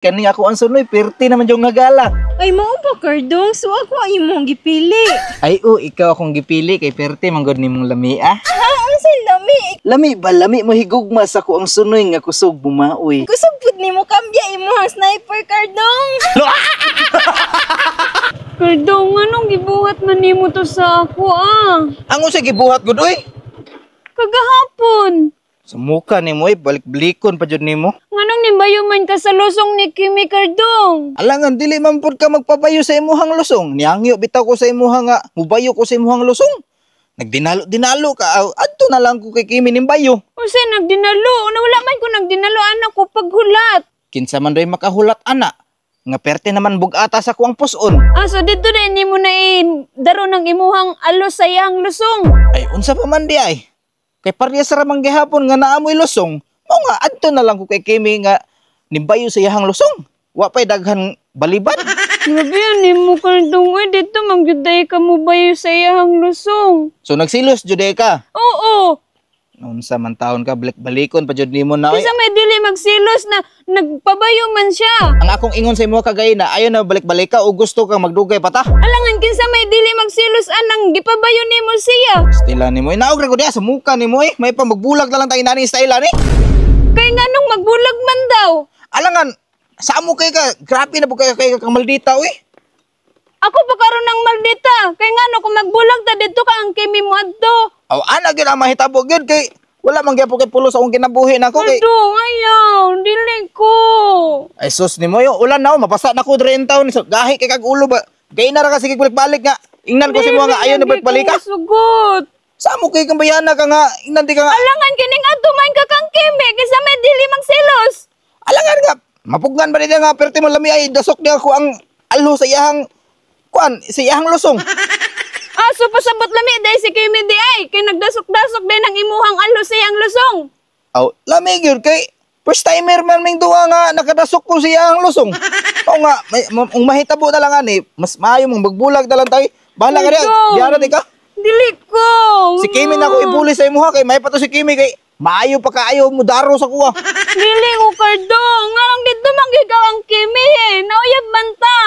Kani ako ang sunoy, perti naman yung nagala. Ay, mao ba, Cardong? So ako ang imong gipili. Ay, ikaw akong gipili kay perti manggod nimong lami, ah. Ha? Ang say lami. Lami ba? Lami mo higugmas ako ang sunoy nga kusog bumaoy. Kusog pud nimo kambya imong sniper, Cardong. Cardong, anong gibuhat man nimo to sa ako, ah? Ang usay gibuhat gud oy. Kagahapon. Sa mukha nimo balik-blikon pa jud nimo. Nganong nimbayuman ka sa lusong ni Kimi, Cardong? Alangan dili man pud ka magpabayo sa imuhang lusong. Niangyo bitaw ko sa imuhang nga mubayo ko sa imuhang lusong. Nagdinalo ka. Adto na lang ko kay Kimi nimbayo. Unsay nagdinalo? Wala man ko nagdinalo anak ko paghulat. Kinsa man doy makahulat ana. Nga perte naman bugata sa kuang puson. So dito na nimo na daro ng imuhang alos sa iyang lusong. Ay unsa pa man di ay. Kay parehas sa ramang gihapon nga naamoy lusong. Mao nga adto na lang ko kay Kimi nga nimbayo sa iyang lusong. Wa pay daghan baliban. Grabe yan, nimo, Cardong. Dito magjuday ka mo bayo sa iyang lusong. So nagsilos juday ka. Oo. Unsa man taon ka balikon pa jud nimo na oy. Isa may dili magsilos na nagpabayo man siya. Ang akong ingon sa imo kagay na ayo na balik-balik ka o gusto kang magdugay pa ta. Alangan kinsa may dili magsilos anang gipabayo nimo siya. Stila nimo naog ra gud sa muka nimo eh. May pa magbulag na lang tayo nani style ani. Kay nganong magbulag man daw. Alangan sa mo kay ka grabe na po kay maldita oy. Ako pa karon ng maldita. Kay ngano kung magbulag ta dito ka ang Kimi mo adto. Aw ana gyud ang mahitabo gyud kay wala man gyapon kay pulos akong kinabuhi nako kay. Cardong, ayaw, dili ko. Ay sus nimo yo ulan na mapasa na ko dre in taon so gahi kay kag ulo ba. Kay na ra ka sige balik nga. Ingnan ko si mo nga ayo na balik ka. Sugot. Sa mo kay kambayana ka nga ingnan di ka nga. Alangan kining adto man ka kang Kimi kaysa may dili magsilos. Alangan nga mapugnan ba nila nga perti mo lami ay dasok niya ko ang alo sa iyang kuan sa iyang lusong. So pasabot lami day si Kimi di ay kay nagdasok-dasok din ang imuhang alo sa iyang lusong. Aw lami gyud kay first timer man ming duwa nga nakadasok ko sa iyang lusong. O nga ang mahitabo na lang ani mas maayo mong magbulag na lang tayo. Bahala ka diya. Diara di ka. Dili ko. Si Kimi na ko ibuli sa imuha kay may pa to si Kimi kay maayo pa kaayo mo daro sa kuha. Dili ko, Cardong. Ngarang dito magigaw ang Kimi eh. Nauyab man ta.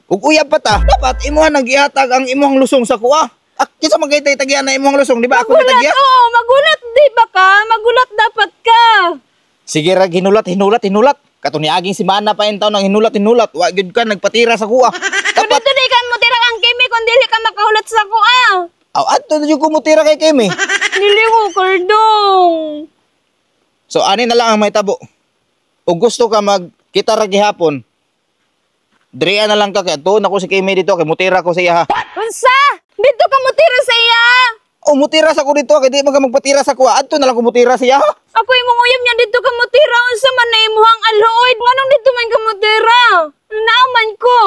Ug uyab pa ta. Dapat imuha nang gihatag ang imuhang lusong sa kuha. Kinsa man kay tagian na imuhang lusong, di ba ako Magulat, tagya? oo. Magulat, di ba ka? Magulat dapat ka. Sige ra hinulat. Kato ni aging si Mana pa entaw nang hinulat. Wa gyud ka nagpatira sa kuha. Kung dito di ka mo tira ang Kimi kung dili ka makahulat sa kuha. Aw adto na jud ko mutira kay Kimi. Dili ko, Cardong. So ani na lang ang mahitabo. Ug gusto ka magkita ra gihapon. Drea na lang ka kay tuon ako si Kimi dito kay mutira ko sa iya ha. Unsa? Dito ka mo tira sa iya. O mutira sa ko dito kay di man ka magpatira sa kuha. Adto na lang ko mutira siya ha. Ako imong uyab niya dito ka mo tira. Unsa man na imuhang aloid. Nganong dito man ka mo tira? Naaman ko.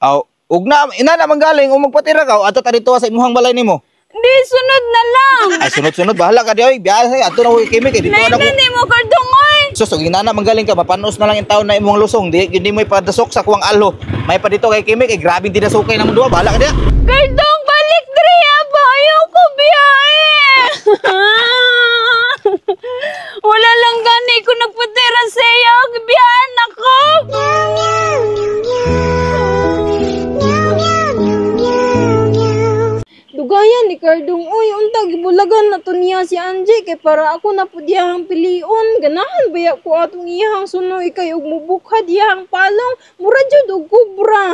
Aw ug na ina na manggaling o magpatira ka adto ta dito sa imuhang balay nimo. Di, sunod na lang. Ay sunod-sunod bahala ka di oy. Biya adto na ko kay Kimi kay dito na ko. Nainan mo, Cardong, oy. Sus, ug ina na manggaling ka mapanos na lang yung taon na imong lusong. Di gyud mo ipadasok sa kuwang alo. May pa dito kay Kimi kay grabing dinasukay namo duha. Bahala ka diya. Cardong, balik diri ba? Ayoko biyahe. Wala lang gani ko nagpatira sa iyo. Biyahan ako. Dugayan ni Cardong, uy, untag ibulagan na to niya si Angie kay para ako na po diyang pilion. Ganahan baya ko atong iyang sunoy kay ug mubukha diyang palong. Mura jud og kubra.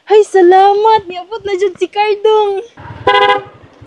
Ay, salamat. Niabot na jud si Cardong.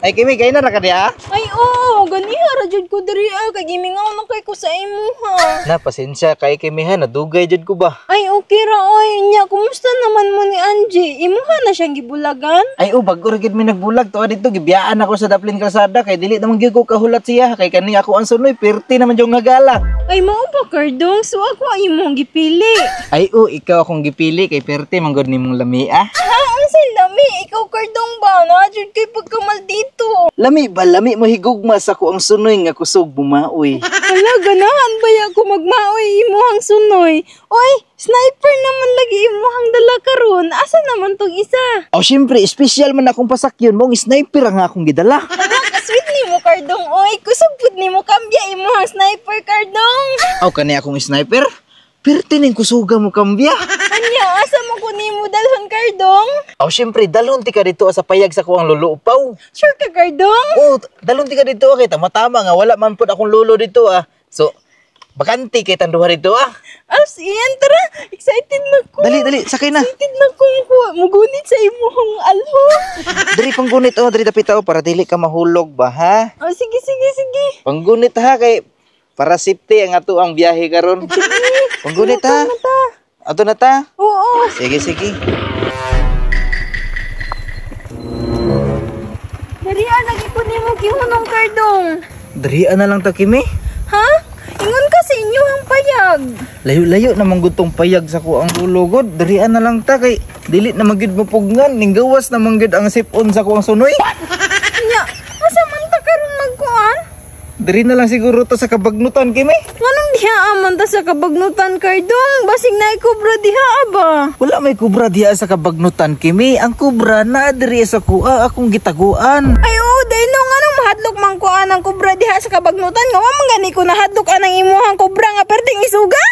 Ay Kimi kay na ra ka diya. Ay, oo. Ganiha ra jud ko diri kay gimingaw na kay ko sa imuha. Na pasensya kay Kimi ha nadugay jud ko ba. Ay, okay ra oy. Nya, kumusta naman mo ni Angie? Imuha na siyang gibulagan? Ay bago ra gid mi nagbulag to dito gibiyaan ako sa Daplin Kalsada kay dili naman gyud ko kahulat siya kay kani ako ang sunoy perti naman yung nagala. Ay, mao ba, Cardong? So ako ang imong gipili. Ay ikaw akong gipili kay perti manggod nimong lami ah. Ha? Unsay lami? Ikaw, Cardong ba? Najud kay pagkamal dito. Lami ba lami mo higugmas ako ang sunoy nga kusog bumaoy. Hala, ganahan ba ako magmaoy imuhang sunoy? Oy, sniper naman lagi imuhang dala karon. Asa naman tong isa? Oh syempre special man akong pasakyon mo sniper ang akong gidala. Hala, kasweet ni mo, Cardong. Oy, kusog pud ni mo kambya imuhang sniper, Cardong. Aw kani akong sniper. Pertining kusuga mo kambya. Anya, asa mo ko nimo dalhon Kardong? Aw, syempre, dalhon ti ka dito sa payag sa kuwang lulupaw. Sure ka Kardong? Oh, dalhon ti ka dito, kay tama-tama nga, wala man po akong lolo dito, So, bakanti kay tanduha dito, As in, tara, excited na ko. Dali, sakay na. Excited na ko mugunit sa imuhang alhon. Dali, panggunit, dali tapitaw, para dili ka mahulog ba, ha? Oh, sige. Panggunit, ha, kay para safety ang ato ang biyahe karon. Panggunit, ha? Ato na ta? Oo. Sige. Dariya, lagi ko nimo gihunong Kardong. Darian na lang ta, Kimi. Ha? Ingon ka sa inyo ang payag. Layo-layo namang gutong payag sa kuang lulugod. Darian na lang ta, kay dili na magid mapugngan. Ninggawas na manggid ang sipon sa kuang sunoy. Nya, asa man ta karon magkuan? Dari na lang siguro to sa kabagnutan, Kimi. Manong diha aman ta sa kabagnutan Kardong, basig na ikobra diha aba. Wala may kubra diha sa kabagnutan, Kimi. Ang kubra na diri sa kuha akong gitaguan. Ay oo, dahil nung anong mahadlok man kuan ang kobra diha sa kabagnutan, nga wa man gani ko nahadlok anang imuhang kobra nga perting isuga.